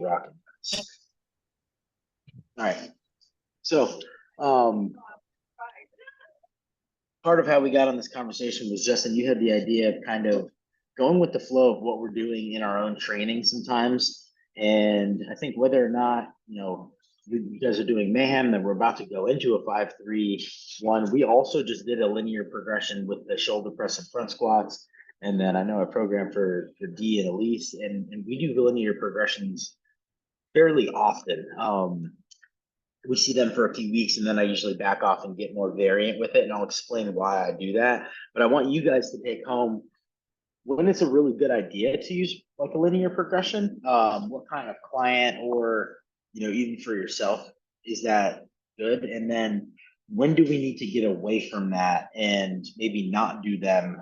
rocking. All right. So, um, part of how we got on this conversation was Justin, you had the idea of kind of going with the flow of what we're doing in our own training sometimes. And I think whether or not, you guys are doing mayhem, that we're about to go into a 5-3-1. We also just did a linear progression with the shoulder press and front squats. And then I know a program for D and Elise, and we do linear progressions fairly often. We see them for a few weeks and then I usually back off and get more variant with it. And I'll explain why I do that. But I want you guys to take home when it's a really good idea to use like a linear progression. What kind of client or, even for yourself, is that good? And then when do we need to get away from that and maybe not do them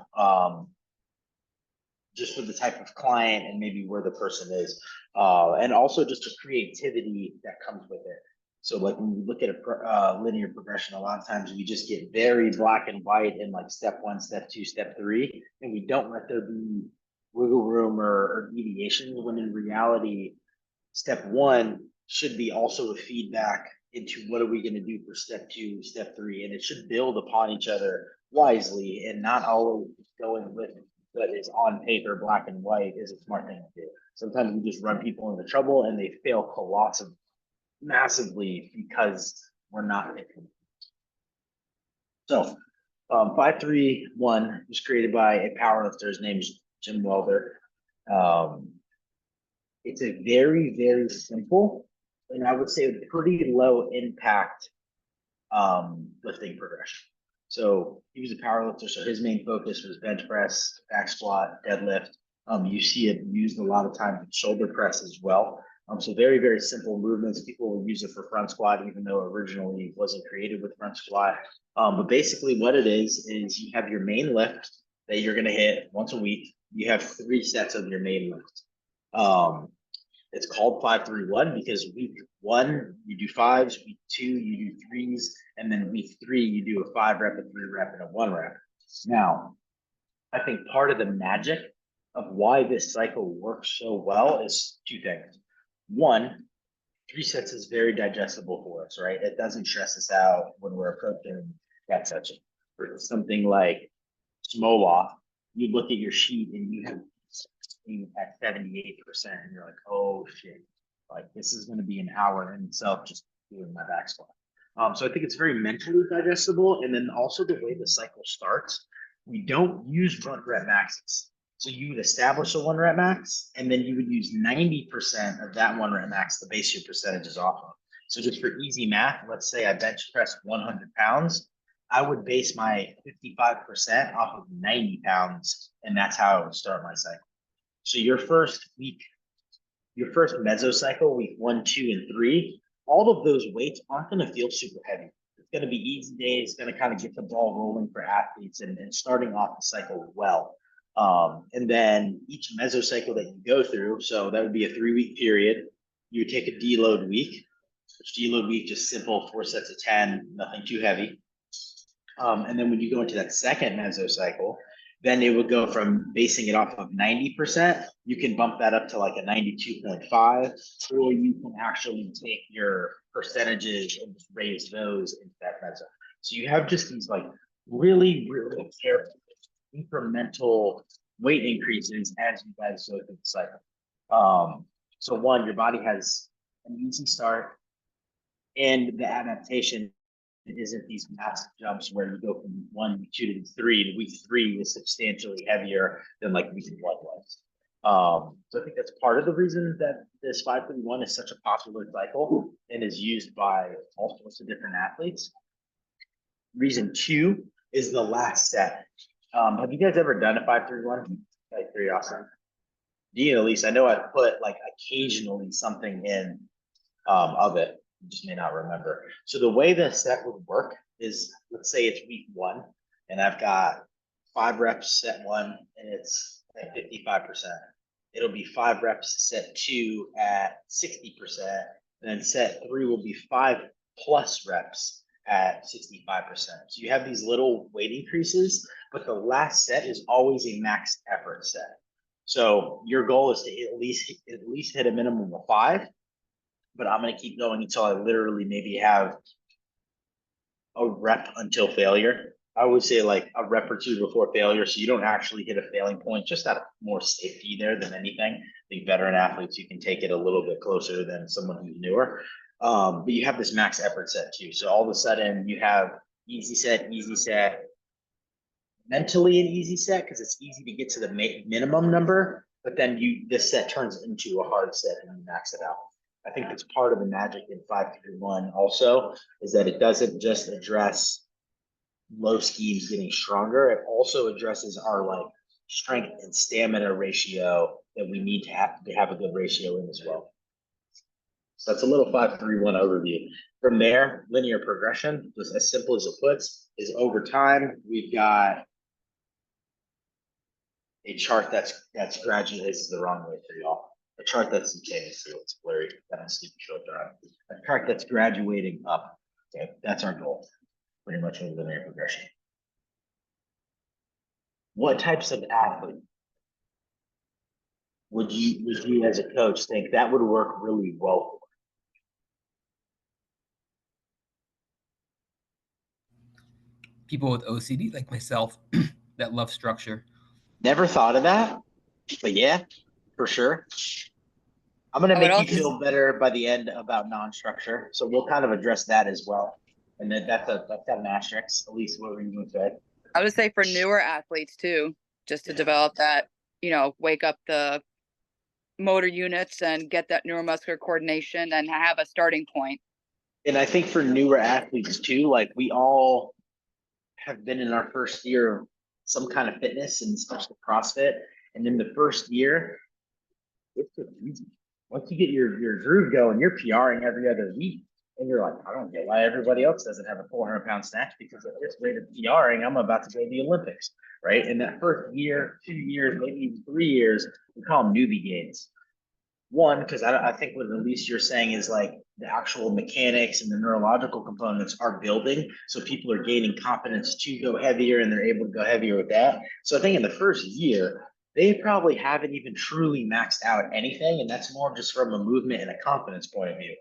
just for the type of client and maybe where the person is, and also just the creativity that comes with it. So like when we look at a linear progression, a lot of times we just get very black and white in like step 1, step 2, step 3, and we don't let there be wiggle room or deviations, when in reality, step 1 should be also a feedback into what are we going to do for step 2, step 3, and it should build upon each other wisely and not always going with what is on paper, black and white, is a smart thing to do. Sometimes we just run people into trouble and they fail colossally, massively, because we're not thinking. So 5-3-1 was created by a powerlifter. His name is Jim Welder. It's a very, very simple, and I would say pretty low impact lifting progression. So he was a powerlifter, so his main focus was bench press, back squat, deadlift. You see it used a lot of times with shoulder press as well. So very, very simple movements. People will use it for front squat, even though originally it wasn't created with front squat. But basically what it is you have your main lift that you're going to hit once a week. You have 3 sets of your main lift. It's called 5-3-1 because week 1 you do 5s, week 2 you do 3s, and then week 3 you do a 5 rep, a 3 rep, and a 1 rep. Now, I think part of the magic of why this cycle works so well is 2 things. 1, 3 sets is very digestible for us, right? It doesn't stress us out when we're approaching that section. For something like Smolov, you look at your sheet and you have at 78%, and you're like, oh shit, like this is going to be an hour in itself just doing my back squat. So I think it's very mentally digestible. And then also the way the cycle starts, we don't use 1 rep maxes. So you would establish a 1 rep max, and then you would use 90% of that 1 rep max to base your percentages off of. So just for easy math, let's say I bench press 100 pounds. I would base my 55% off of 90 pounds, and that's how I would start my cycle. So your first week, your first mesocycle, week 1, 2, and 3, all of those weights aren't going to feel super heavy. It's going to be easy days. It's going to kind of get the ball rolling for athletes and starting off the cycle well. And then each mesocycle that you go through, so that would be a 3-week period, you would take a deload week, which deload week, just simple 4 sets of 10, nothing too heavy. And then when you go into that second mesocycle, then it would go from basing it off of 90%, you can bump that up to like a 92.5, or you can actually take your percentages and just raise those into that meso. So you have just these like really, really careful incremental weight increases as you guys go through the cycle. So 1, your body has an easy start, and the adaptation isn't these massive jumps where you go from 1 week 2 to 3, and week 3 is substantially heavier than like week 1 was. So I think that's part of the reason that this 5-3-1 is such a popular cycle and is used by all sorts of different athletes. Reason 2 is the last set. Have you guys ever done a 5-3-1? Like curiosity. D, at least I know I've put like occasionally something in of it. You just may not remember. So the way the set would work is, let's say it's week 1, and I've got 5 reps set 1, and it's at 55%. It'll be 5 reps set 2 at 60%, and then set 3 will be 5 plus reps at 65%. So you have these little weight increases, but the last set is always a max effort set. So your goal is to at least hit a minimum of 5, but I'm going to keep going until I literally maybe have a rep until failure. I would say like a rep or two before failure, so you don't actually hit a failing point, just out of more safety there than anything. I think veteran athletes, you can take it a little bit closer than someone who's newer. But you have this max effort set too. So all of a sudden you have easy set, mentally an easy set because it's easy to get to the minimum number, but then this set turns into a hard set and you max it out. I think that's part of the magic in 5-3-1 also, is that it doesn't just address low schemes getting stronger. It also addresses our like strength and stamina ratio that we need to have a good ratio in as well. So that's a little 5-3-1 overview. From there, linear progression, just as simple as it puts, is over time. We've got a chart that's gradually, this is the wrong way for y'all. A chart that's so it's blurry. That stupid filter on. A chart that's graduating up. Okay, that's our goal. Pretty much with linear progression. What types of athlete would you as a coach think that would work really well for? People with OCD like myself that love structure. Never thought of that, but yeah, for sure. I'm gonna make you feel better by the end about non-structure, so we'll kind of address that as well. And then that's an asterisk. At least what were you gonna say? I would say for newer athletes too, just to develop that, wake up the motor units and get that neuromuscular coordination and have a starting point. And I think for newer athletes too, like we all have been in our first year of some kind of fitness and especially CrossFit. And in the first year, it's just easy. Once you get your groove going, you're PRing every other week. And you're like, I don't get why everybody else doesn't have a 400-pound snatch, because at this rate of PRing, I'm about to go to the Olympics, right? In that first year, 2 years, maybe even 3 years, we call them newbie gains. One, because I think what at least you're saying is like the actual mechanics and the neurological components are building. So people are gaining confidence to go heavier and they're able to go heavier with that. So I think in the first year, they probably haven't even truly maxed out anything. And that's more just from a movement and a confidence point of view.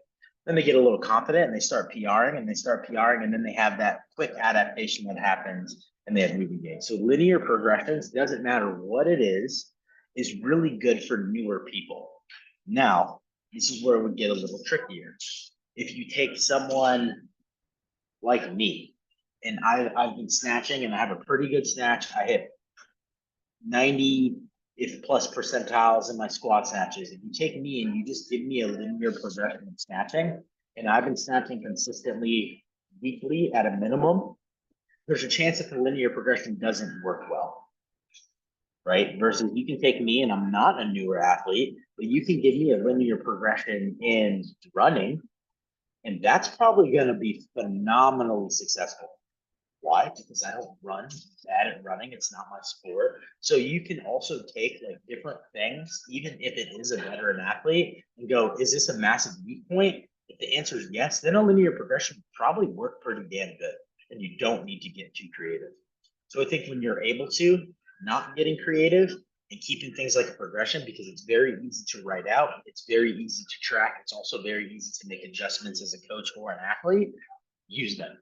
Then they get a little confident and they start PRing and then they have that quick adaptation that happens and they have moving gains. So linear progressions, doesn't matter what it is really good for newer people. Now, this is where it would get a little trickier. If you take someone like me, and I've been snatching and I have a pretty good snatch, I hit 90 if plus percentiles in my squat snatches. If you take me and you just give me a linear progression in snatching, and I've been snatching consistently weekly at a minimum, there's a chance that the linear progression doesn't work well. Right? Versus you can take me and I'm not a newer athlete, but you can give me a linear progression in running, and that's probably going to be phenomenally successful. Why? Because I don't run, bad at running. It's not my sport. So you can also take like different things, even if it is a veteran athlete, and go, is this a massive weak point? If the answer is yes, then a linear progression would probably work pretty damn good, and you don't need to get too creative. So I think when you're able to, not getting creative and keeping things like a progression, because it's very easy to write out. It's very easy to track. It's also very easy to make adjustments as a coach or an athlete. Use them.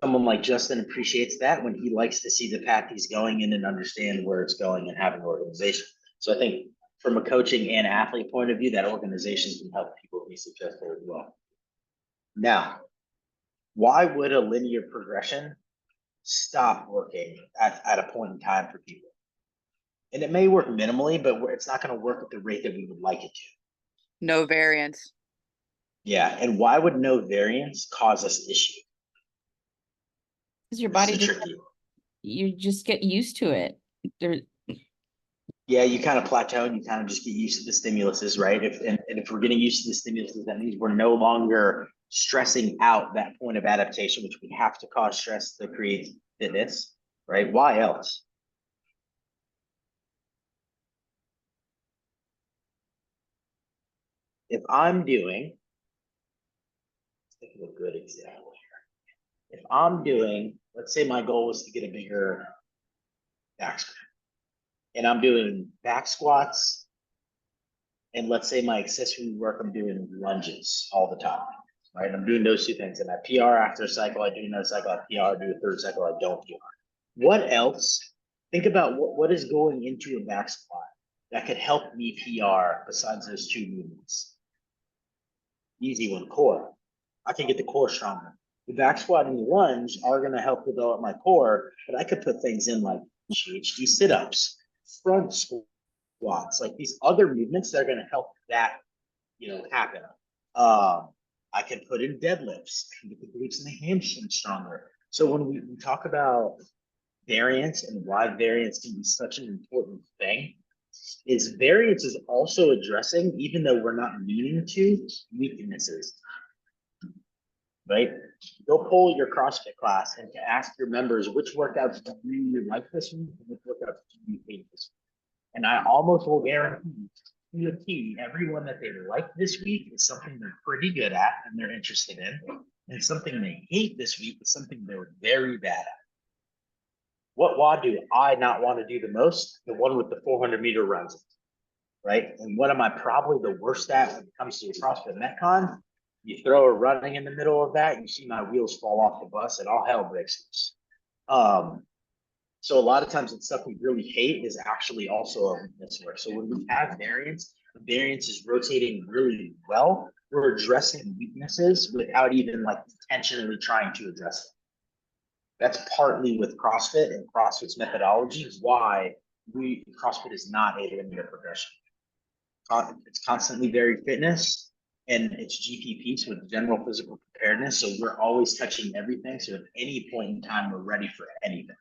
Someone like Justin appreciates that when he likes to see the path he's going in and understand where it's going and have an organization. So I think from a coaching and athlete point of view, that organization can help people be successful as well. Now, why would a linear progression stop working at a point in time for people? And it may work minimally, but it's not going to work at the rate that we would like it to. No variance. Yeah. And why would no variance cause us issue? Because your body just, you just get used to it. Yeah, you kind of plateau and you kind of just get used to the stimuluses, right? And if we're getting used to the stimuluses, that means we're no longer stressing out that point of adaptation, which we have to cause stress to create fitness, right? Why else? If I'm doing, let's think of a good example here. If I'm doing, let's say my goal was to get a bigger back squat, and I'm doing back squats, and let's say my accessory work, I'm doing lunges all the time, right? I'm doing those two things, and I PR after a cycle, I do another cycle, I PR, I do a third cycle, I don't PR. What else? Think about what is going into a back squat that could help me PR besides those two movements. Easy one, core. I can get the core stronger. The back squat and the lunge are going to help develop my core, but I could put things in like GHD sit-ups, front squats, like these other movements that are going to help that, happen. I can put in deadlifts, I can get the glutes and the hamstrings stronger. So when we talk about variance and why variance can be such an important thing, is variance is also addressing, even though we're not meaning to, weaknesses. Right? Go poll your CrossFit class and to ask your members which workouts do you like this week and which workouts do you hate this week. And I almost will guarantee everyone that they like this week is something they're pretty good at and they're interested in, and something they hate this week is something they're very bad at. What WOD do I not want to do the most? The one with the 400-meter runs, right? And what am I probably the worst at when it comes to CrossFit Metcon? You throw a running in the middle of that, you see my wheels fall off the bus and all hell breaks loose. So a lot of times the stuff we really hate is actually also a weakness work. So when we have variance, the variance is rotating really well. We're addressing weaknesses without even like intentionally trying to address them. That's partly with CrossFit and CrossFit's methodology is why CrossFit is not a linear progression. It's constantly varied fitness and it's GPP, so it's general physical preparedness. So we're always touching everything. So at any point in time, we're ready for anything.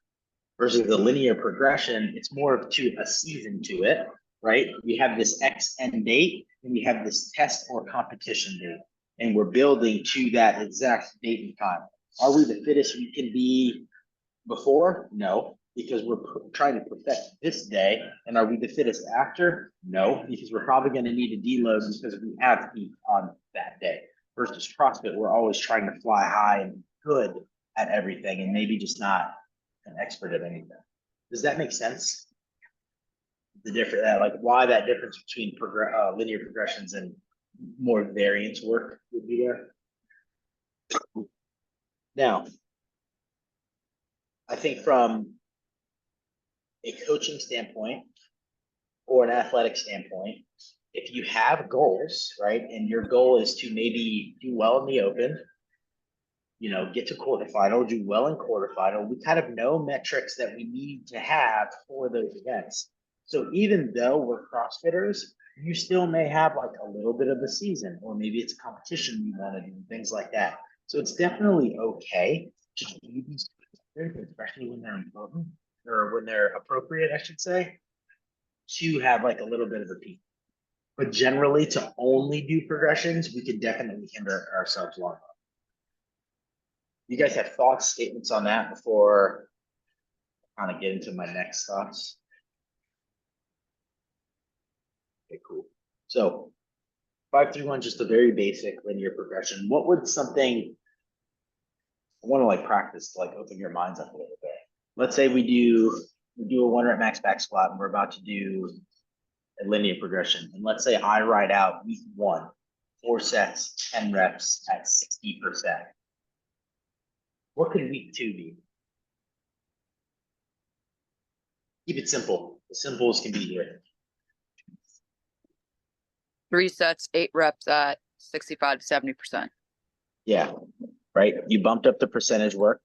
Versus the linear progression, it's more of a season to it, right? We have this X end date and we have this test or competition date, and we're building to that exact date and time. Are we the fittest we can be before? No, because we're trying to perfect this day. And are we the fittest after? No, because we're probably going to need a deload because we have heat on that day. Versus CrossFit, we're always trying to fly high and good at everything and maybe just not an expert at anything. Does that make sense? The different, like why that difference between linear progressions and more variance work would be there. Now, I think from a coaching standpoint or an athletic standpoint, if you have goals, right, and your goal is to maybe do well in the open, get to quarterfinal, do well in quarterfinal, we kind of know metrics that we need to have for those events. So even though we're CrossFitters, you still may have like a little bit of a season, or maybe it's a competition you want to do, things like that. So it's definitely okay to do these, especially when they're important or when they're appropriate, I should say, to have like a little bit of a peak. But generally, to only do progressions, we could definitely hinder ourselves long. You guys have thoughts, statements on that before I kind of get into my next thoughts? Okay, cool. So 5-3-1, just a very basic linear progression. What would something I want to like practice to like open your minds up a little bit? Let's say we do a 1 rep max back squat and we're about to do a linear progression. And let's say I write out week 1, 4 sets, 10 reps at 60%. What could week 2 be? Keep it simple. As simple as can be here. 3 sets, 8 reps at 65 to 70%. Yeah, right. You bumped up the percentage work.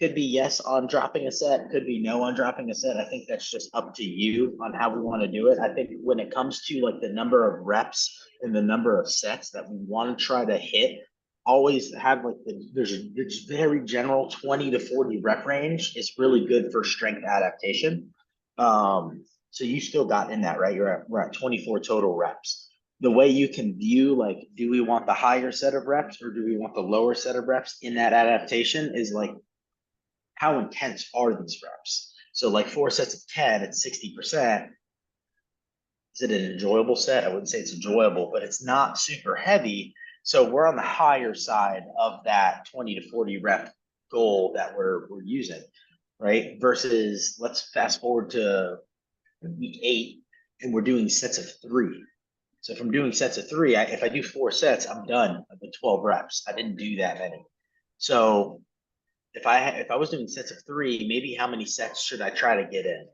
Could be yes on dropping a set, could be no on dropping a set. I think that's just up to you on how we want to do it. I think when it comes to like the number of reps and the number of sets that we want to try to hit, always have like there's very general 20 to 40 rep range is really good for strength adaptation. So you still got in that, right? We're at 24 total reps. The way you can view, like, do we want the higher set of reps or do we want the lower set of reps in that adaptation is like, how intense are these reps? So like 4 sets of 10 at 60%. Is it an enjoyable set? I wouldn't say it's enjoyable, but it's not super heavy. So we're on the higher side of that 20 to 40 rep goal that we're using. right? Versus let's fast forward to week 8 and we're doing sets of 3. So if I'm doing sets of 3, if I do 4 sets, I'm done with 12 reps. I didn't do that many. So if I was doing sets of 3, maybe how many sets should I try to get in?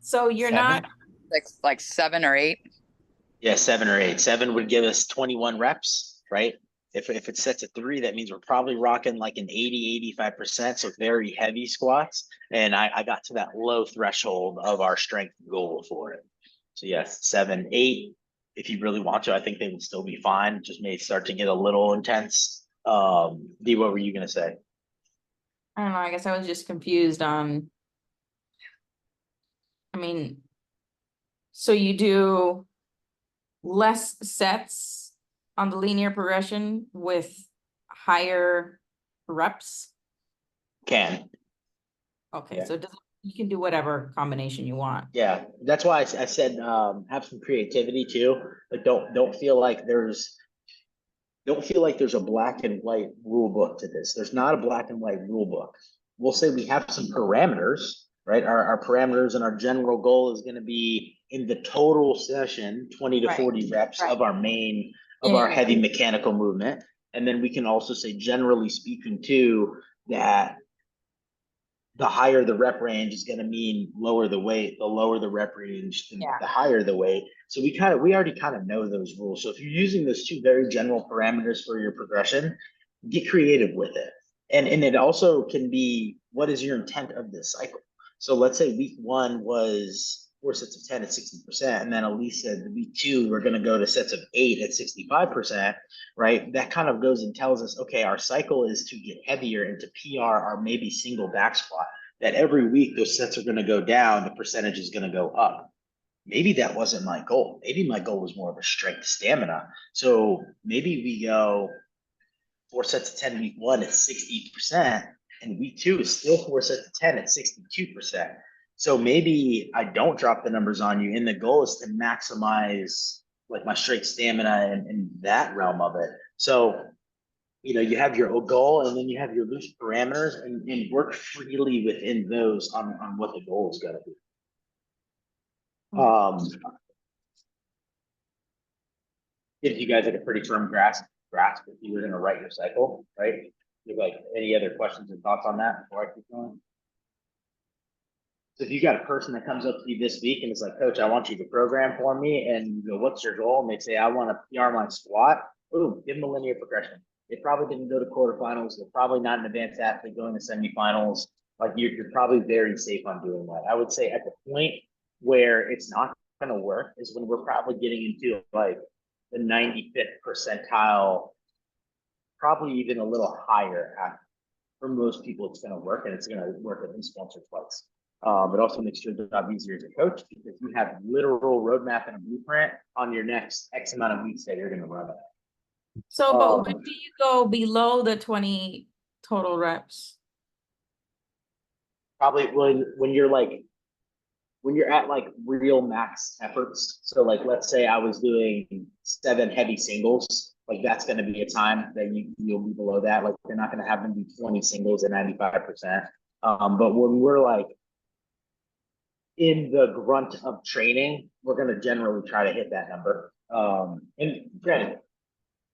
So you're 7? not, Like 7 or 8. Yeah, 7 or 8. 7 would give us 21 reps, right? If it's sets of 3, that means we're probably rocking like an 80-85%, so very heavy squats. And I got to that low threshold of our strength goal for it. So yes, 7, 8. If you really want to, I think they would still be fine. Just may start to get a little intense. D, what were you gonna say? I don't know, I guess I was just confused on. I mean, so you do less sets on the linear progression with higher reps? Can. Okay, Yeah. so it doesn't, you can do whatever combination you want. Yeah, that's why I said have some creativity too. Like don't feel like there's a black and white rule book to this. There's not a black and white rule book. We'll say we have some parameters, right? Our parameters and our general goal is going to be in the total session, 20 to Right, 40 reps right. of our main of Yeah, our yeah, heavy mechanical movement. And then we can also say, generally speaking, too, that the higher the rep range is going to mean lower the weight, the lower the rep range, Yeah. the higher the weight. So we already kind of know those rules. So if you're using those 2 very general parameters for your progression, get creative with it. And it also can be, what is your intent of this cycle? So let's say week 1 was 4 sets of 10 at 60%. And then Elise said week 2, we're going to go to sets of 8 at 65%, right? That kind of goes and tells us, okay, our cycle is to get heavier into PR or maybe single back squat. That every week those sets are going to go down, the percentage is going to go up. Maybe that wasn't my goal. Maybe my goal was more of a strength stamina. So maybe we go 4 sets of 10 week 1 at 60%, and week 2 is still 4 sets of 10 at 62%. So maybe I don't drop the numbers on you, and the goal is to maximize like my strength stamina and that realm of it. So you have your goal and then you have your loose parameters and work freely within those on what the goal is going to be. Gives you guys like a pretty firm grasp if you were going to write your cycle, right? You have like any other questions and thoughts on that before I keep going? So if you got a person that comes up to you this week and is like, Coach, I want you to program for me, and you go, what's your goal? And they say, I want to PR my squat. Boom, give them a linear progression. They probably didn't go to quarterfinals. They're probably not an advanced athlete going to semifinals. Like you're probably very safe on doing that. I would say at the point where it's not going to work is when we're probably getting into like the 95th percentile, probably even a little higher. For most people, it's going to work, and it's going to work at least once or twice. It also makes your job easier as a coach because you have literal roadmap and a blueprint on your next X amount of weeks that you're going to run it. So, but when do you go below the 20 total reps? Probably when you're at like real max efforts. So like, let's say I was doing 7 heavy singles, like that's going to be a time that you'll be below that. Like you're not going to have them do 20 singles at 95%. But when we're like in the grunt of training, we're going to generally try to hit that number. And granted,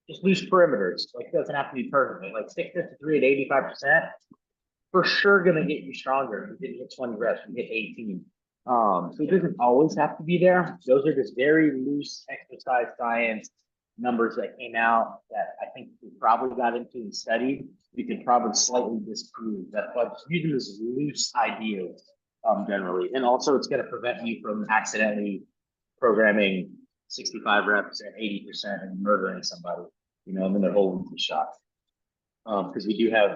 just loose perimeters. Like it doesn't have to be perfect. Like 653 at 85%, for sure going to get you stronger. You didn't hit 20 reps, you hit 18. So it doesn't always have to be there. Those are just very loose exercise science numbers that came out that I think we probably got into and studied. We could probably slightly disprove that, but using this loose ideas generally. And also it's going to prevent you from accidentally programming 65 reps at 80% and murdering somebody, and then they're holding the shot. Because we do have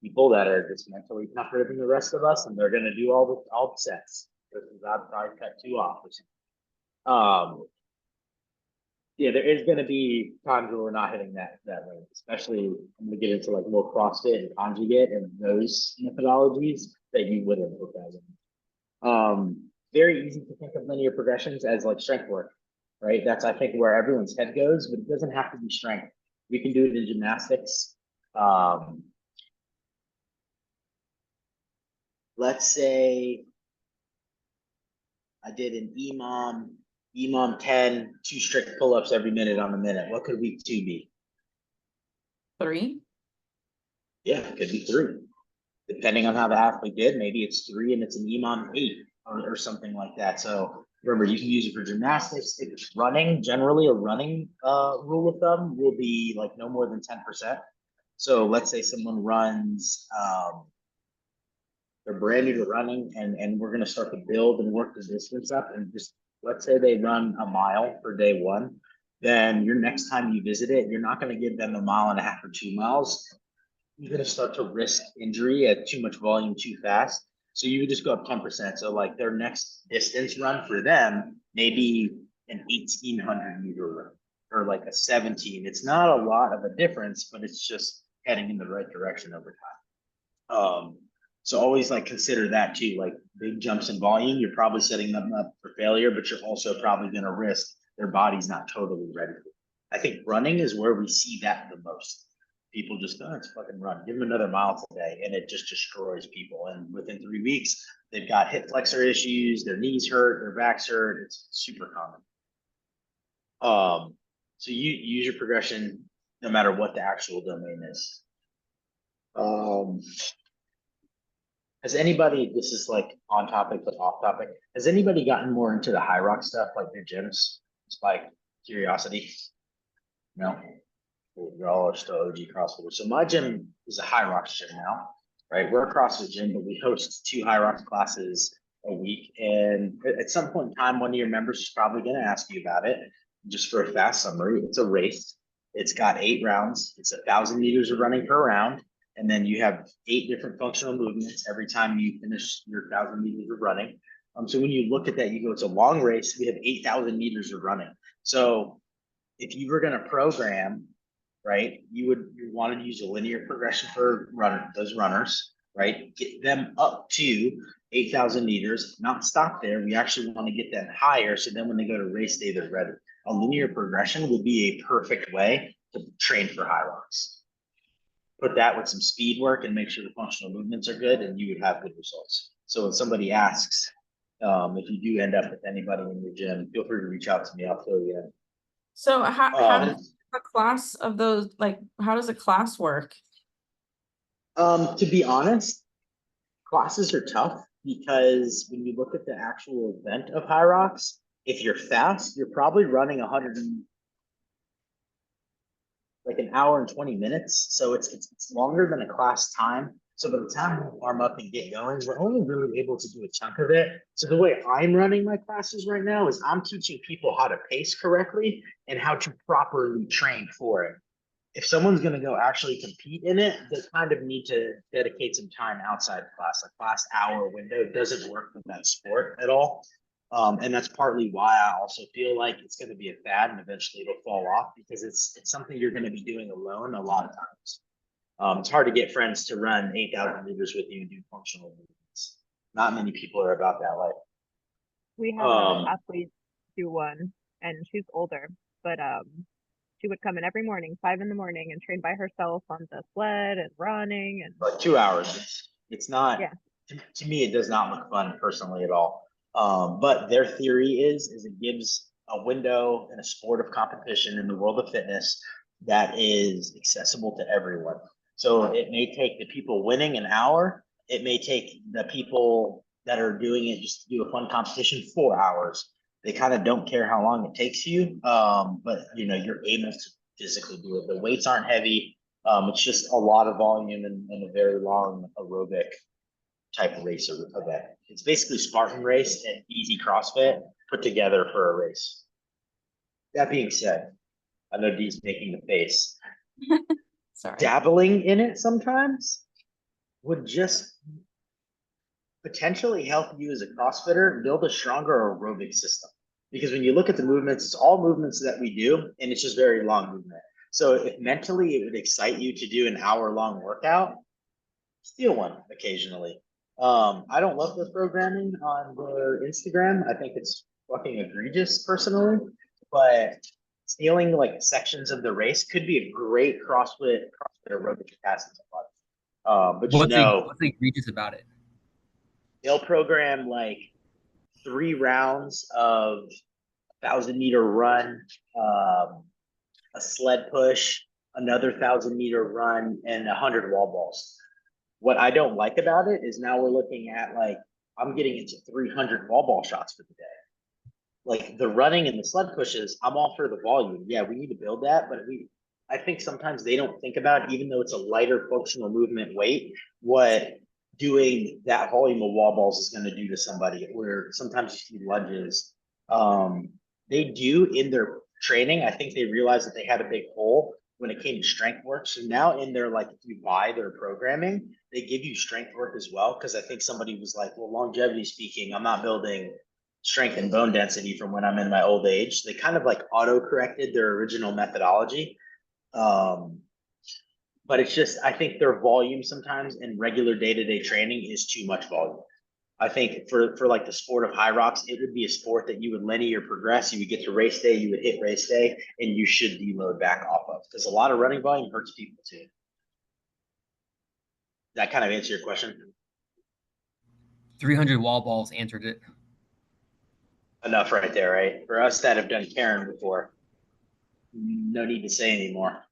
people that are just mentally tougher than the rest of us, and they're going to do all the sets. I'd probably cut 2 off or something. Yeah, there is going to be times where we're not hitting that range, especially I'm going to get into like more CrossFit and conjugate and those methodologies that you wouldn't look at. Very easy to think of linear progressions as like strength work, right? That's I think where everyone's head goes, but it doesn't have to be strength. We can do it in gymnastics. Let's say I did an EMOM 10, 2 strict pull-ups every minute on a minute. What could week 2 be? 3. Yeah, it could be 3. Depending on how the athlete did, maybe it's 3 and it's an EMOM 8 or something like that. So remember, you can use it for gymnastics. If it's running, generally a running rule of thumb will be like no more than 10%. So let's say someone runs, they're brand new to running, and we're going to start to build and work the distance up, and just let's say they run a mile for day 1. Then your next time you visit it, you're not going to give them a 1.5 miles or 2 miles. You're going to start to risk injury at too much volume too fast. So you would just go up 10%. So like their next distance run for them, maybe an 1,800 meter run or like a 17. It's not a lot of a difference, but it's just heading in the right direction over time. So always like consider that too, like big jumps in volume, you're probably setting them up for failure, but you're also probably going to risk their body's not totally ready for it. I think running is where we see that the most. People just, oh, it's fucking run. Give them another mile today, and it just destroys people. And within 3 weeks, they've got hip flexor issues, their knees hurt, their backs hurt. It's super common. So you use your progression no matter what the actual domain is. Has anybody, this is like on topic but off topic, has anybody gotten more into the high rock stuff like their gyms? Just like curiosity? No? We're all still OG CrossFitters. So my gym is a high rocks gym now, right? We're a CrossFit gym, but we host 2 high rocks classes a week. And at some point in time, one of your members is probably going to ask you about it. Just for a fast summary, it's a race. It's got 8 rounds. It's 1,000 meters of running per round. And then you have 8 different functional movements every time you finish your 1,000 meters of running. So when you look at that, you go, it's a long race. We have 8,000 meters of running. So if you were going to program, right, you want to use a linear progression for those runners, right? Get them up to 8,000 meters, not stop there. We actually want to get them higher. So then when they go to race day, they're ready. A linear progression would be a perfect way to train for high rocks. Put that with some speed work and make sure the functional movements are good, and you would have good results. So when somebody asks, if you do end up with anybody in your gym, feel free to reach out to me. I'll fill you in. So how does a class of those, like, how does a class work? To be honest, classes are tough because when you look at the actual event of high rocks, if you're fast, you're probably running 1 hour and 20 minutes. So it's longer than a class time. So by the time we warm up and get going, we're only really able to do a chunk of it. So the way I'm running my classes right now is I'm teaching people how to pace correctly and how to properly train for it. If someone's going to go actually compete in it, they kind of need to dedicate some time outside class. A class hour window doesn't work for that sport at all. And that's partly why I also feel like it's going to be a fad and eventually it'll fall off, because it's something you're going to be doing alone a lot of times. It's hard to get friends to run 8,000 meters with you and do functional movements. Not many people are about that life. We have an athlete do one, and she's older, but she would come in every morning, 5 in the morning, and train by herself on the sled and running and like 2 hours. It's not. Yeah. To me, it does not look fun personally at all. But their theory is it gives a window in a sport of competition in the world of fitness that is accessible to everyone. So it may take the people winning an hour. It may take the people that are doing it just to do a fun competition 4 hours. They kind of don't care how long it takes you. But you're able to physically do it. The weights aren't heavy. It's just a lot of volume and a very long aerobic type of race event. It's basically Spartan race and easy CrossFit put together for a race. That being said, I know Dee's making the face. Sorry. Dabbling in it sometimes would just potentially help you as a CrossFitter build a stronger aerobic system. Because when you look at the movements, it's all movements that we do, and it's just very long movement. So if mentally it would excite you to do an hour-long workout, steal one occasionally. I don't love the programming on their Instagram. I think it's fucking egregious personally, but stealing like sections of the race could be a great CrossFit aerobic capacity. But what's egregious about it? they'll program like 3 rounds of 1,000-meter run, a sled push, another 1,000-meter run, and 100 wall balls. What I don't like about it is now we're looking at like, I'm getting into 300 wall ball shots for the day. Like the running and the sled pushes, I'm all for the volume. Yeah, we need to build that, but I think sometimes they don't think about, even though it's a lighter functional movement weight, what doing that volume of wall balls is going to do to somebody. Where sometimes you see lunges. They do in their training, I think they realized that they had a big hole when it came to strength work. So now in their, like, if you buy their programming, they give you strength work as well. Cause I think somebody was like, well, longevity speaking, I'm not building strength and bone density from when I'm in my old age. They kind of like auto corrected their original methodology. But it's just, I think their volume sometimes in regular day-to-day training is too much volume. I think for like the sport of high rocks, it would be a sport that you would linear progress. You would get to race day, you would hit race day, and you should deload back off of, because a lot of running volume hurts people too. That kind of answer your question? 300 wall balls answered it. Enough right there, right? For us that have done Karen before, no need to say anymore.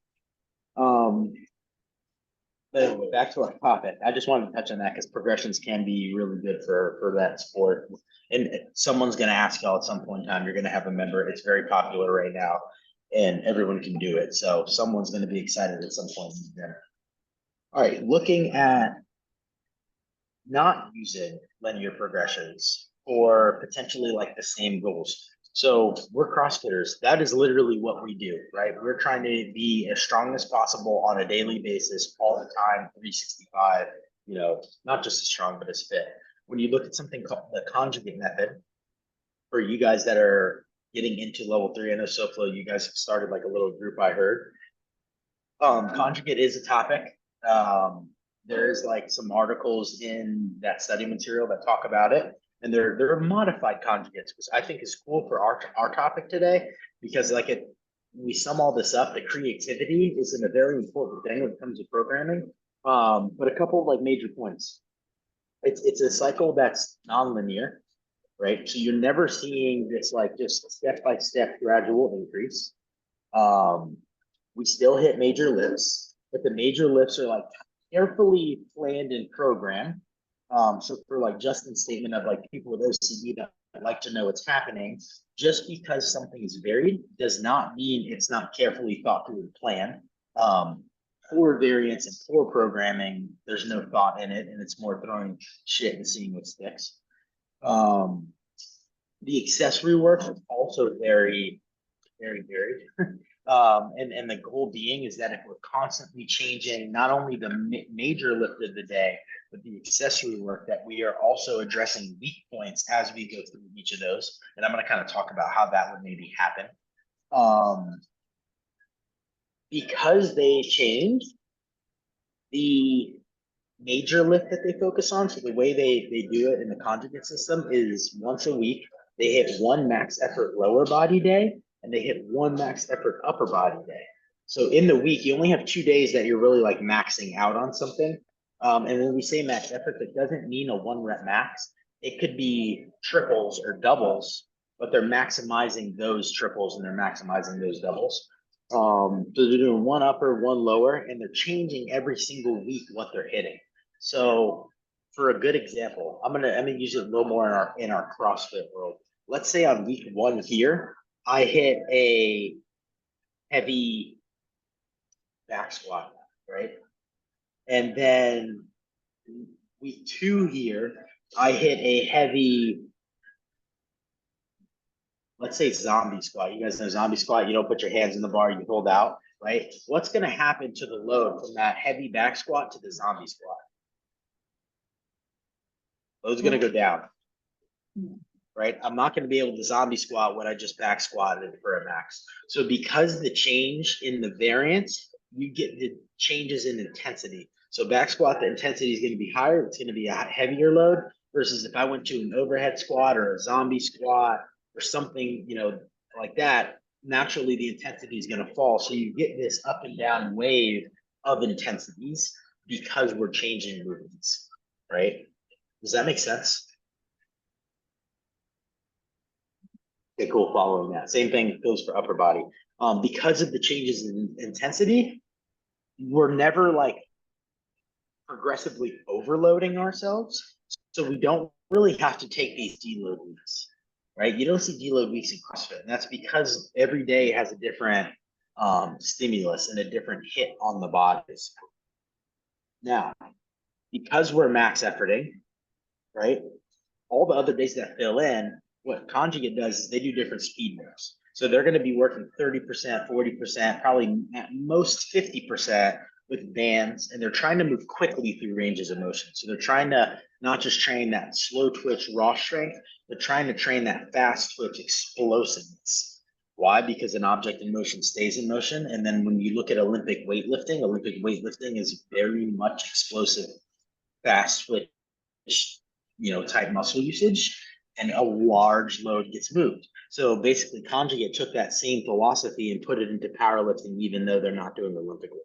But back to our topic, I just wanted to touch on that because progressions can be really good for that sport. And someone's going to ask y'all at some point in time, you're going to have a member. It's very popular right now and everyone can do it. So someone's going to be excited at some point. All right, looking at not using linear progressions or potentially like the same goals. So we're CrossFitters. That is literally what we do, right? We're trying to be as strong as possible on a daily basis, all the time, 365, not just as strong, but as fit. When you look at something called the conjugate method, for you guys that are getting into level 3, I know SoFlo, you guys have started like a little group, I heard. Conjugate is a topic. There's like some articles in that study material that talk about it. And they're modified conjugates, which I think is cool for our topic today, because we sum all this up, the creativity is a very important thing when it comes to programming. But a couple of like major points. It's a cycle that's non-linear, right? So you're never seeing this like just step-by-step gradual increase. We still hit major lifts, but the major lifts are like carefully planned and programmed. So for like Justin's statement of like people with OCD that like to know what's happening, just because something is varied does not mean it's not carefully thought through and planned. For variance and for programming, there's no thought in it, and it's more throwing shit and seeing what sticks. The accessory work is also very, very varied. And the goal being is that if we're constantly changing not only the major lift of the day, but the accessory work, that we are also addressing weak points as we go through each of those. And I'm going to kind of talk about how that would maybe happen. Because they change the major lift that they focus on. So the way they do it in the conjugate system is once a week, they hit 1 max effort lower body day, and they hit 1 max effort upper body day. So in the week, you only have 2 days that you're really like maxing out on something. And when we say max effort, that doesn't mean a 1 rep max. It could be triples or doubles, but they're maximizing those triples and they're maximizing those doubles. So they're doing 1 upper, 1 lower, and they're changing every single week what they're hitting. So for a good example, I'm gonna use it a little more in our CrossFit world. Let's say on week 1 here, I hit a heavy back squat, right? And then week 2 here, I hit a heavy, let's say zombie squat. You guys know zombie squat, you don't put your hands in the bar, you hold out, right? What's gonna happen to the load from that heavy back squat to the zombie squat? Load's gonna go down, right? I'm not gonna be able to zombie squat when I just back squatted for a max. So because the change in the variance, you get the changes in intensity. So back squat, the intensity is going to be higher. It's going to be a heavier load versus if I went to an overhead squat or a zombie squat or something, like that, naturally the intensity is going to fall. So you get this up and down wave of intensities because we're changing movements, right? Does that make sense? Okay, cool. Following that. Same thing goes for upper body. Because of the changes in intensity, we're never like progressively overloading ourselves. So we don't really have to take these deload weeks, right? You don't see deload weeks in CrossFit. And that's because every day has a different stimulus and a different hit on the bodies. Now, because we're max efforting, right? All the other days that fill in, what Conjugate does is they do different speed moves. So they're going to be working 30%, 40%, probably at most 50% with bands, and they're trying to move quickly through ranges of motion. So they're trying to not just train that slow twitch raw strength, they're trying to train that fast twitch explosiveness. Why? Because an object in motion stays in motion. And then when you look at Olympic weightlifting is very much explosive, fast twitch, type muscle usage, and a large load gets moved. So basically Conjugate took that same philosophy and put it into powerlifting, even though they're not doing Olympic weight.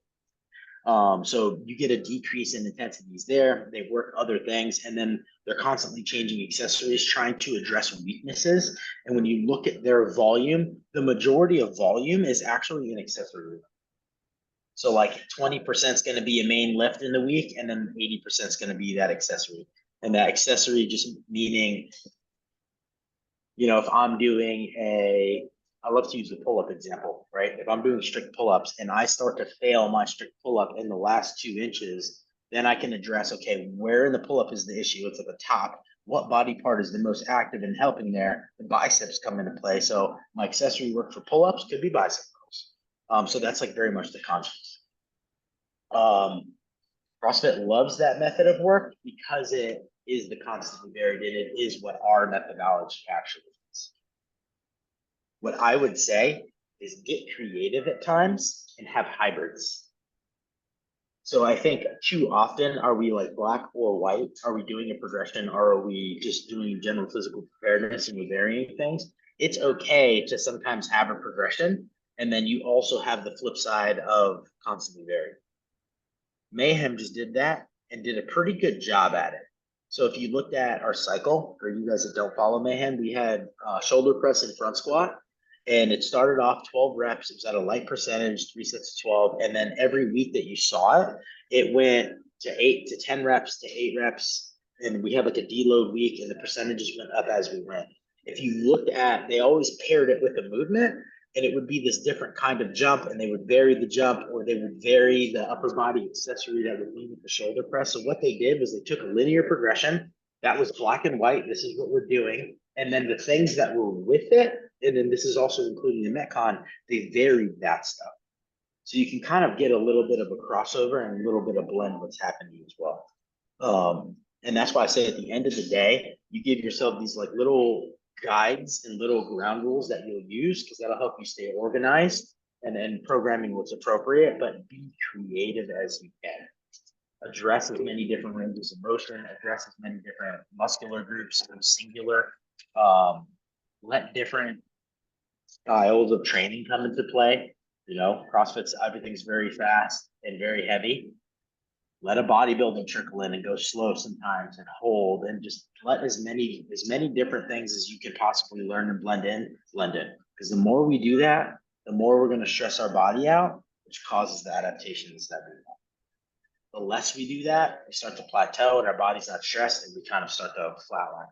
So you get a decrease in intensities there. They work other things, and then they're constantly changing accessories, trying to address weaknesses. And when you look at their volume, the majority of volume is actually an accessory. So like 20% is going to be a main lift in the week, and then 80% is going to be that accessory. And that accessory just meaning, if I'm doing I love to use the pull-up example, right? If I'm doing strict pull-ups and I start to fail my strict pull-up in the last 2 inches, then I can address, okay, where in the pull-up is the issue? It's at the top. What body part is the most active in helping there? The biceps come into play. So my accessory work for pull-ups could be bicep curls. So that's like very much the concept. CrossFit loves that method of work because it is the constantly varied, and it is what our methodology actually is. What I would say is get creative at times and have hybrids. So I think too often are we like black or white? Are we doing a progression, or are we just doing general physical preparedness and we're varying things? It's okay to sometimes have a progression, and then you also have the flip side of constantly varied. Mayhem just did that and did a pretty good job at it. So if you looked at our cycle, or you guys that don't follow Mayhem, we had shoulder press and front squat, and it started off 12 reps. It was at a light percentage, 3 sets of 12. And then every week that you saw it, it went to 8 to 10 reps to 8 reps. And we had like a deload week, and the percentages went up as we went. If you looked at, they always paired it with a movement, and it would be this different kind of jump, and they would vary the jump, or they would vary the upper body accessory that would lead with the shoulder press. So what they did was they took a linear progression that was black and white. This is what we're doing. And then the things that were with it, and then this is also including the Metcon, they varied that stuff. So you can kind of get a little bit of a crossover and a little bit of blend what's happening as well. And that's why I say at the end of the day, you give yourself these like little guides and little ground rules that you'll use, because that'll help you stay organized and then programming what's appropriate, but be creative as you can. Address as many different ranges of motion, address as many different muscular groups, singular, let different styles of training come into play. CrossFit's everything's very fast and very heavy. Let a bodybuilding trickle in and go slow sometimes and hold, and just let as many different things as you can possibly learn and blend in. Because the more we do that, the more we're going to stress our body out, which causes the adaptations that we want. The less we do that, we start to plateau and our body's not stressed, and we kind of start to flatline.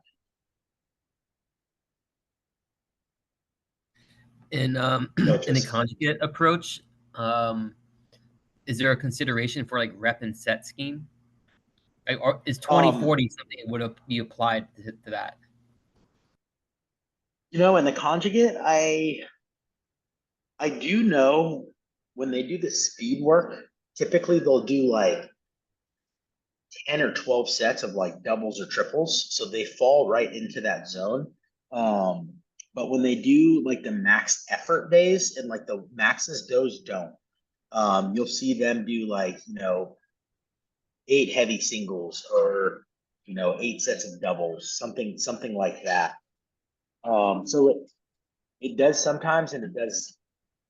In the conjugate approach, is there a consideration for like rep and set scheme? Or is 20/40 something that would be applied to that? In the conjugate, I do know when they do the speed work, typically they'll do like 10 or 12 sets of like doubles or triples. So they fall right into that zone. But when they do like the max effort days and like the maxes, those don't. You'll see them do like, 8 heavy singles, or 8 sets of doubles, something like that. So it does sometimes, and it does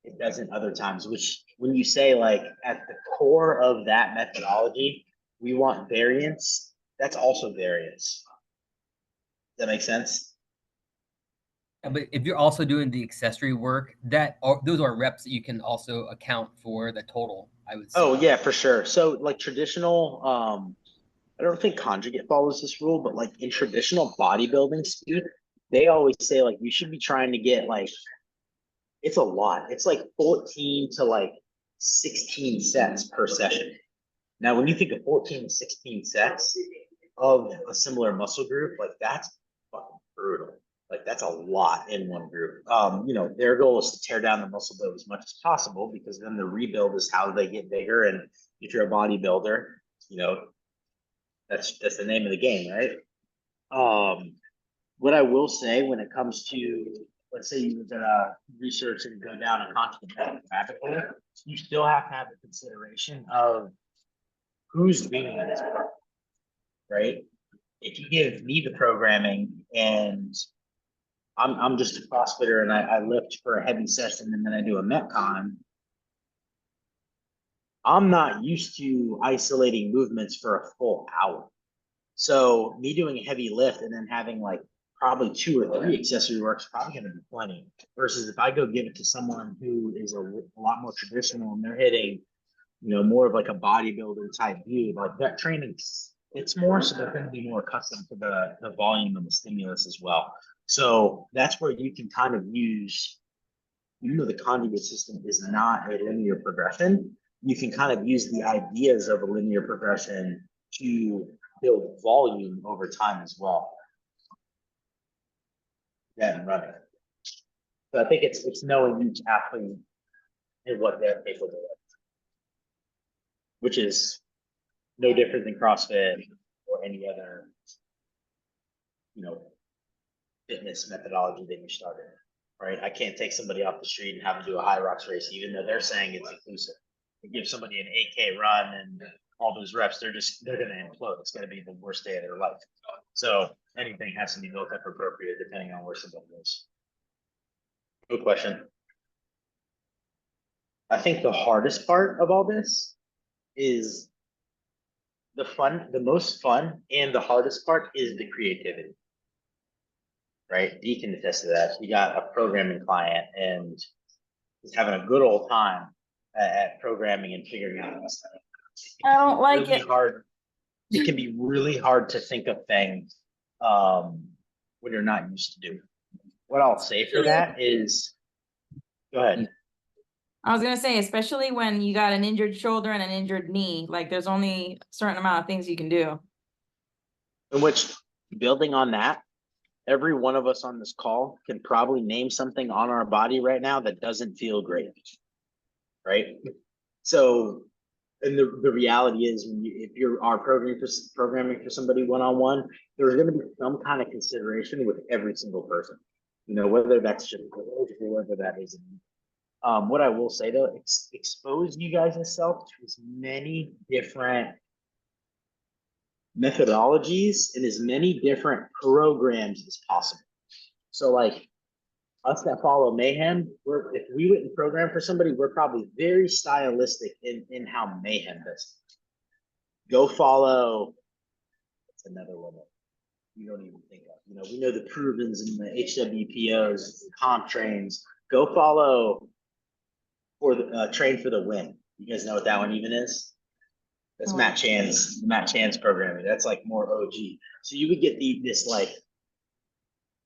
it doesn't other times, which when you say like at the core of that methodology, we want variance, that's also variance. Does that make sense? But if you're also doing the accessory work, those are reps that you can also account for the total, I would say. Oh yeah, for sure. So like traditional, I don't think conjugate follows this rule, but like in traditional bodybuilding, Steve, they always say like you should be trying to get like, it's a lot. It's like 14 to like 16 sets per session. Now, when you think of 14 to 16 sets of a similar muscle group, like that's fucking brutal. Like that's a lot in one group. Their goal is to tear down the muscle build as much as possible because then the rebuild is how they get bigger. And if you're a bodybuilder, that's the name of the game, right? What I will say when it comes to, let's say you did a research and go down a constant rabbit hole, you still have to have the consideration of who's doing this, right? If you give me the programming and I'm just a CrossFitter and I lift for a heavy session and then I do a Metcon, I'm not used to isolating movements for a full hour. So me doing a heavy lift and then having like probably 2 or 3 accessory works probably going to be plenty. Versus if I go give it to someone who is a lot more traditional and they're hitting, more of like a bodybuilder type view, like that training, it's more, so they're going to be more accustomed to the volume and the stimulus as well. So that's where you can kind of use, even though the conjugate system is not a linear progression, you can kind of use the ideas of a linear progression to build volume over time as well. And running. So I think it's knowing each athlete and what they're capable of, which is no different than CrossFit or any other, fitness methodology that you started, right? I can't take somebody off the street and have them do a high rocks race, even though they're saying it's inclusive. You give somebody an 8K run and all those reps, they're going to implode. It's going to be the worst day of their life. So anything has to be built up appropriate depending on where somebody is. Good question. I think the hardest part of all this is the most fun and the hardest part is the creativity. Right? You can attest to that. You got a programming client and he's having a good old time at programming and figuring out this stuff. I don't like really it. Hard. It can be really hard to think of things when you're not used to doing. What I'll say for that is, go ahead. I was gonna say, especially when you got an injured shoulder and an injured knee, like there's only a certain amount of things you can do. In which, building on that, every one of us on this call can probably name something on our body right now that doesn't feel great, right? So, and the reality is, if you are programming for somebody one-on-one, there's going to be some kind of consideration with every single person, whether that's just whether that isn't. What I will say though, expose you guys yourself to as many different methodologies and as many different programs as possible. So like us that follow Mayhem, if we went and program for somebody, we're probably very stylistic in how Mayhem does it. Go follow, it's another one that you don't even think of. We know the Provens and the HWPOs, the comp trains. Go follow for the train for the win. You guys know what that one even is? That's Matt Chan's programming. That's like more OG. So you would get this like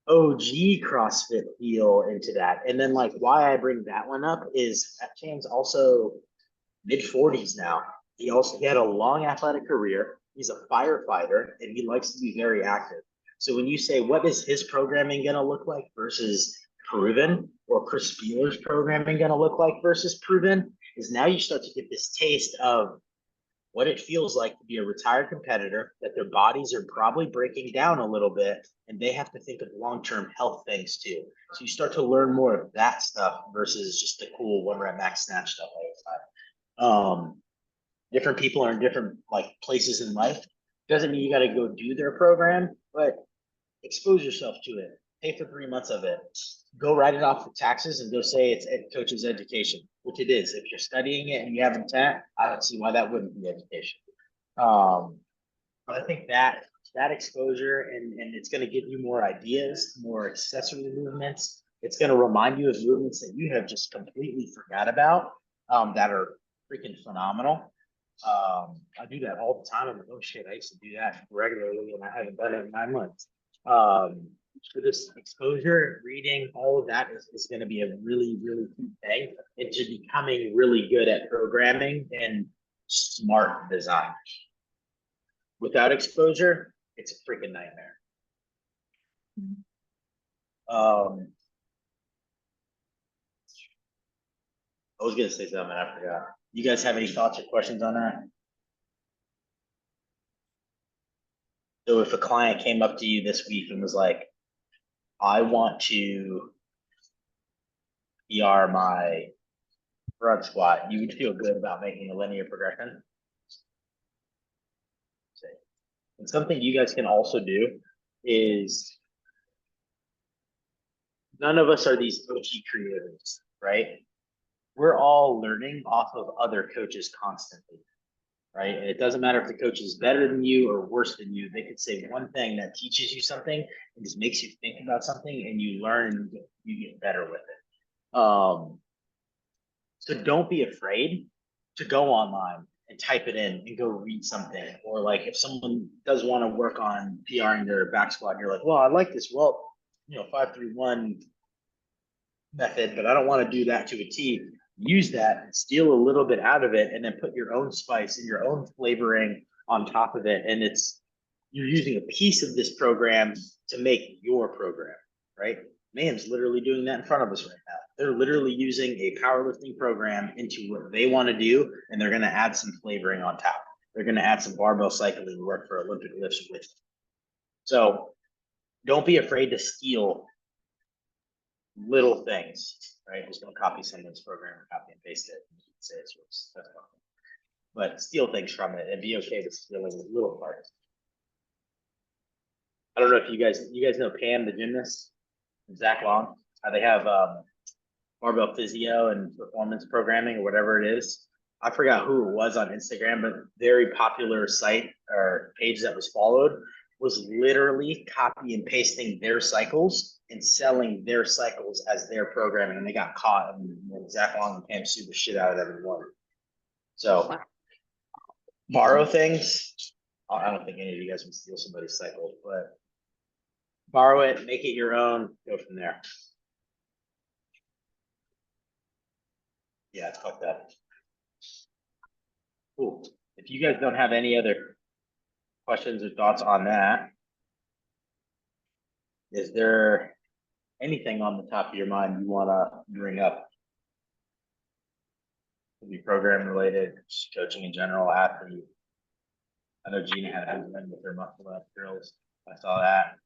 OG CrossFit feel into that. And then like why I bring that one up is Matt Chan's also mid-40s now. He had a long athletic career. He's a firefighter and he likes to be very active. So when you say what is his programming gonna look like versus Proven, or Chris Spieler's programming gonna look like versus Proven, is now you start to get this taste of what it feels like to be a retired competitor, that their bodies are probably breaking down a little bit and they have to think of long-term health things too. So you start to learn more of that stuff versus just the cool 1-rep max snatch stuff all the time. Different people are in different like places in life. Doesn't mean you got to go do their program, but expose yourself to it pay for 3 months of it, go write it off for taxes and go say it's coach's education, which it is. If you're studying it and you have intent, I don't see why that wouldn't be education. But I think that exposure and it's going to give you more ideas, more accessory movements. It's going to remind you of movements that you have just completely forgot about, that are freaking phenomenal. I do that all the time. I'm like, oh shit, I used to do that regularly and I haven't done it in 9 months. For this exposure, reading, all of that is going to be a really, really key thing into becoming really good at programming and smart design. Without exposure, it's a freaking nightmare. I was gonna say something, I forgot. You guys have any thoughts or questions on that? So if a client came up to you this week and was like, I want to PR my front squat, you would feel good about making a linear progression? And something you guys can also do is, none of us are these OG creators, right? We're all learning off of other coaches constantly, right? And it doesn't matter if the coach is better than you or worse than you. They could say one thing that teaches you something and just makes you think about something, and you learn and you get better with it. So don't be afraid to go online and type it in and go read something. Or like if someone does want to work on PRing their back squat, and you're like, well, I like this, 5-3-1 method, but I don't want to do that to a T. Use that and steal a little bit out of it, and then put your own spice and your own flavoring on top of it. And you're using a piece of this program to make your program, right? Man's literally doing that in front of us right now. They're literally using a powerlifting program into what they want to do, and they're going to add some flavoring on top. They're going to add some barbell cycling work for Olympic lifts with it. So don't be afraid to steal little things, right? Just don't copy someone's program or copy and paste it and say it's yours. That's fine. But steal things from it and be okay with stealing little parts. I don't know if you guys know Pam, the gymnast, and Zach Long. They have barbell physio and performance programming or whatever it is. I forgot who it was on Instagram, but very popular site or page that was followed was literally copy and pasting their cycles and selling their cycles as their programming, and they got caught. And Zach Long and Pam sued the shit out of everyone. So borrow things. I don't think any of you guys would steal somebody's cycle, but borrow it, make it your own, go from there. Yeah, it's fucked up. Cool. If you guys don't have any other questions or thoughts on that, is there anything on the top of your mind you want to bring up? Could be program related, coaching in general, athlete. I know Gina had a win with her muscle up drills. I saw that.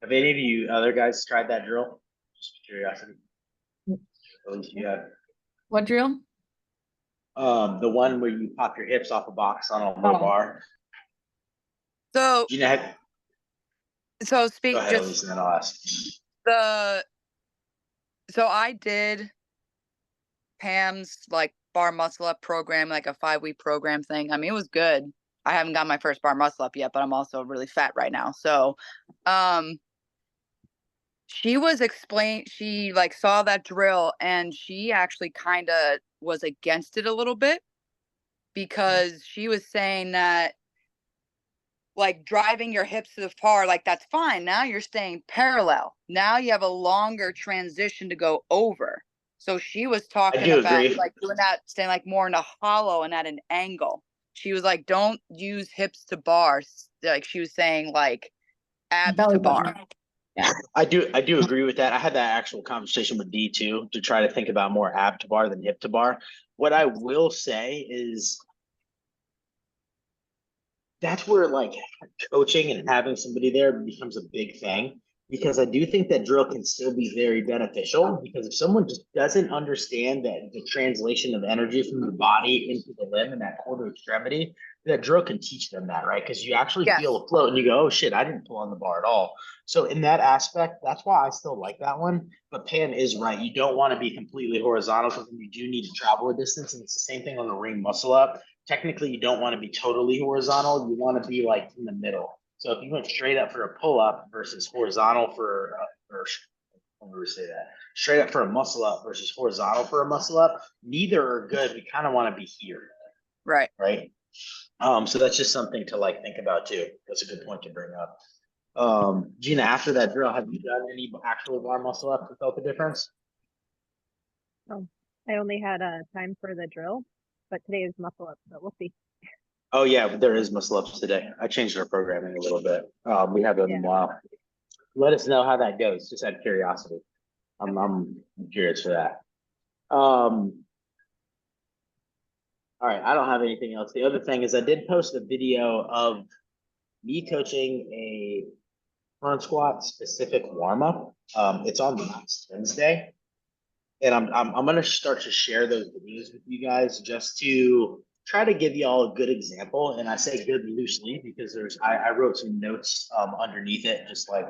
Have any of you other guys tried that drill? Just curiosity. At least you have. What drill? The one where you pop your hips off a box on a low bar. So, Gina had. so speak Go ahead, just Elise, and then I'll ask. So I did Pam's like bar muscle up program, like a 5-week program thing. I mean, it was good. I haven't got my first bar muscle up yet, but I'm also really fat right now. So, she like saw that drill, and she actually kind of was against it a little bit, because she was saying that like driving your hips to the far, like that's fine. Now you're staying parallel. Now you have a longer transition to go over. So she was talking about like doing that, staying like more in a hollow and at an angle. She was like, don't use hips to bars. Like she was saying like abs to bar. Yeah, I do agree with that. I had that actual conversation with D too, to try to think about more ab to bar than hip to bar. What I will say is that's where like coaching and having somebody there becomes a big thing, because I do think that drill can still be very beneficial, because if someone just doesn't understand that the translation of energy from the body into the limb and that quarter extremity, that drill can teach them that, right? Because you actually Yes. feel a float and you go, oh shit, I didn't pull on the bar at all. So in that aspect, that's why I still like that one. But Pan is right. You don't want to be completely horizontal because you do need to travel a distance. And it's the same thing on the ring muscle up. Technically, you don't want to be totally horizontal. You want to be like in the middle. So if you went straight up for a pull up versus horizontal for, let me say that, straight up for a muscle up versus horizontal for a muscle up, neither are good. We kind of want to be here. Right. Right. So that's just something to like think about too. That's a good point to bring up. Gina, after that drill, have you done any actual bar muscle up and felt the difference? Oh, I only had time for the drill, but today is muscle up, so we'll see. Oh yeah, there is muscle ups today. I changed our programming a little bit. We haven't in a while. Let us know how that goes, just out of curiosity. I'm curious for that. All right, I don't have anything else. The other thing is I did post a video of me coaching a front squat specific warm up. It's on last Wednesday, and I'm gonna start to share those videos with you guys just to try to give you all a good example. And I say good loosely because I wrote some notes underneath it, just like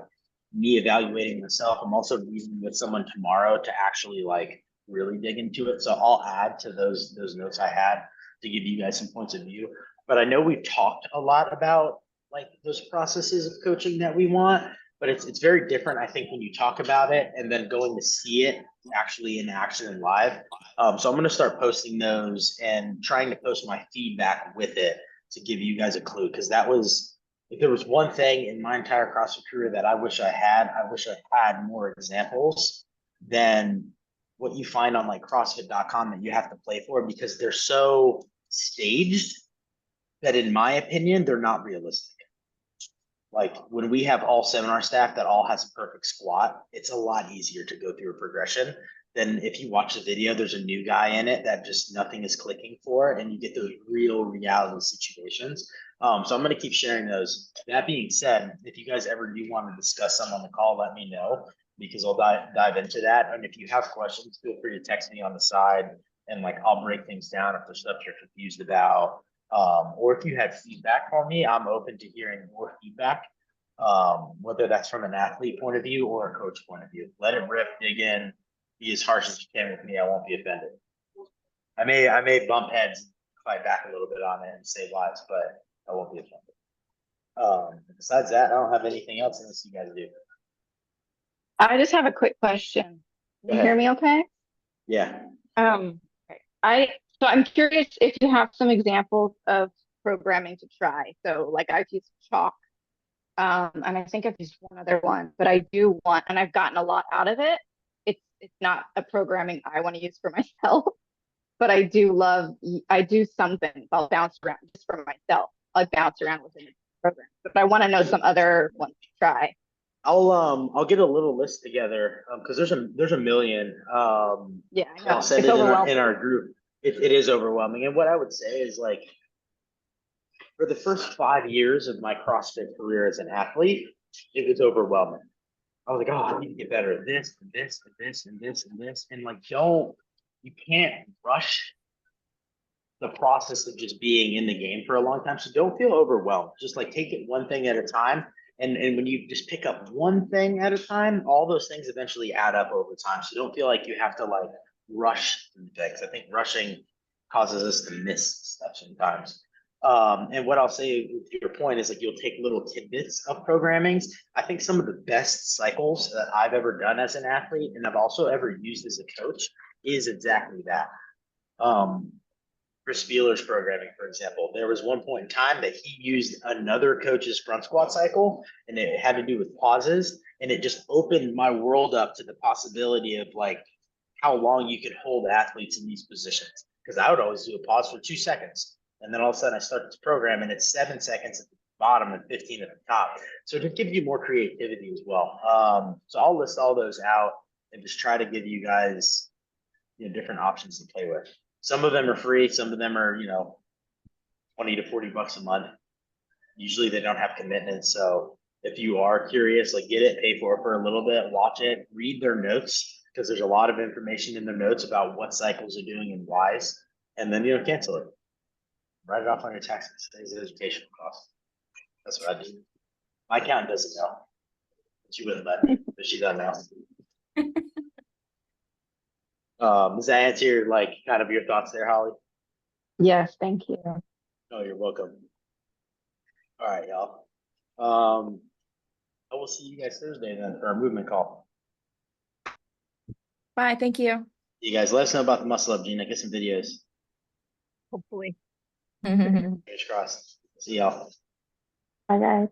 me evaluating myself. I'm also meeting with someone tomorrow to actually like really dig into it. So I'll add to those notes I had to give you guys some points of view. But I know we've talked a lot about like those processes of coaching that we want, but it's very different, I think, when you talk about it and then going to see it actually in action and live. So I'm going to start posting those and trying to post my feedback with it to give you guys a clue. Because that was, if there was one thing in my entire CrossFit career that I wish I had more examples than what you find on like CrossFit.com that you have to play for, because they're so staged that in my opinion, they're not realistic. Like when we have all seminar staff that all has a perfect squat, it's a lot easier to go through a progression than if you watch the video, there's a new guy in it that just nothing is clicking for, and you get those real reality situations. So I'm going to keep sharing those. That being said, if you guys ever do want to discuss some on the call, let me know, because I'll dive into that. And if you have questions, feel free to text me on the side, and like I'll break things down if there's stuff you're confused about. Or if you had feedback for me, I'm open to hearing more feedback, whether that's from an athlete point of view or a coach point of view. Let it rip, dig in, be as harsh as you can with me. I won't be offended. I may bump heads, fight back a little bit on it and save lives, but I won't be offended. Besides that, I don't have anything else unless you guys do. I just have a quick question. Can you hear me okay? Yeah. So I'm curious if you have some examples of programming to try. So like I've used Chalk, and I think I've used one other one, but I do want, and I've gotten a lot out of it. It's not a programming I want to use for myself, but I do some things. I'll bounce around just for myself. I'll bounce around within the program, but I want to know some other ones to try. I'll get a little list together because there's a million. Yeah, I know. I'll send it in our group. It is overwhelming. And what I would say is like, for the first 5 years of my CrossFit career as an athlete, it was overwhelming. I was like, oh, I need to get better at this, and this, and this, and this, and this. And like, you can't rush the process of just being in the game for a long time. So don't feel overwhelmed. Just like take it one thing at a time. And when you just pick up one thing at a time, all those things eventually add up over time. So don't feel like you have to like rush through things. I think rushing causes us to miss stuff sometimes. And what I'll say to your point is like, you'll take little tidbits of programmings. I think some of the best cycles that I've ever done as an athlete, and I've also ever used as a coach, is exactly that. Chris Spieler's programming, for example, there was one point in time that he used another coach's front squat cycle, and it had to do with pauses, and it just opened my world up to the possibility of like how long you could hold athletes in these positions. Because I would always do a pause for 2 seconds, and then all of a sudden I start this program and it's 7 seconds at the bottom and 15 at the top. So it gives you more creativity as well. So I'll list all those out and just try to give you guys, different options to play with. Some of them are free. Some of them are, $20 to $40 a month. Usually they don't have commitments. So if you are curious, like get it, pay for it for a little bit, watch it, read their notes, because there's a lot of information in their notes about what cycles are doing and whys, and then, cancel it. Write it off on your taxes, saves educational costs. That's what I do. My accountant doesn't know. She wouldn't let me, but she doesn't know. Does that answer your, like, kind of your thoughts there, Holly? Yes, thank you. No, you're welcome. All right, y'all. I will see you guys Thursday then for our movement call. Bye, thank you. You guys let us know about the muscle up, Gina. Get some videos. Hopefully. Fingers crossed. See y'all. Bye, guys.